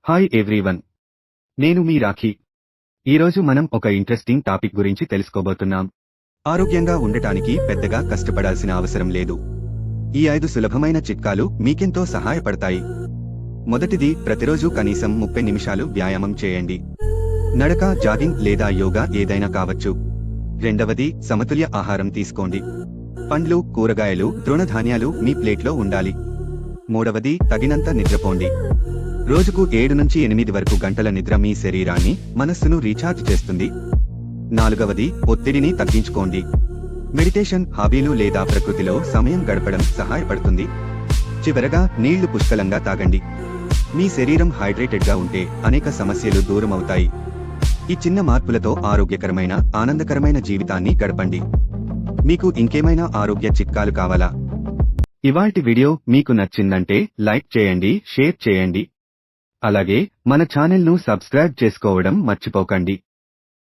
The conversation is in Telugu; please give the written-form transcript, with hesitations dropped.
హాయ్ ఎవ్రీవన్, నేను మీ రాఖీ. ఈరోజు మనం ఒక ఇంట్రెస్టింగ్ టాపిక్ గురించి తెలుసుకోబోతున్నాం. ఆరోగ్యంగా ఉండటానికి పెద్దగా కష్టపడాల్సిన అవసరం లేదు. ఈ 5 సులభమైన చిట్కాలు మీకెంతో సహాయపడతాయి. మొదటిది, ప్రతిరోజు కనీసం 30 నిమిషాలు వ్యాయామం చేయండి. నడక, జాగింగ్ లేదా యోగా ఏదైనా కావచ్చు. రెండవది, సమతుల్య ఆహారం తీసుకోండి. పండ్లు, కూరగాయలు, తృణధాన్యాలు మీ ప్లేట్లో ఉండాలి. మూడవది, తగినంత నిద్రపోండి. రోజుకు 7 నుంచి 8 వరకు గంటల నిద్ర మీ శరీరాన్ని, మనస్సును రీఛార్జ్ చేస్తుంది. నాలుగవది, ఒత్తిడిని తగ్గించుకోండి. మెడిటేషన్, హాబీలు లేదా ప్రకృతిలో సమయం గడపడం సహాయపడుతుంది. చివరగా, నీళ్లు పుష్కలంగా తాగండి. మీ శరీరం హైడ్రేటెడ్గా ఉంటే అనేక సమస్యలు దూరమవుతాయి. ఈ చిన్న మార్పులతో ఆరోగ్యకరమైన, ఆనందకరమైన జీవితాన్ని గడపండి. మీకు ఇంకేమైనా ఆరోగ్య చిట్కాలు కావాలా? ఇవాల్టి వీడియో మీకు నచ్చిందంటే లైక్ చేయండి, షేర్ చేయండి. అలాగే మన ఛానెల్ను సబ్స్క్రైబ్ చేసుకోవడం మర్చిపోకండి.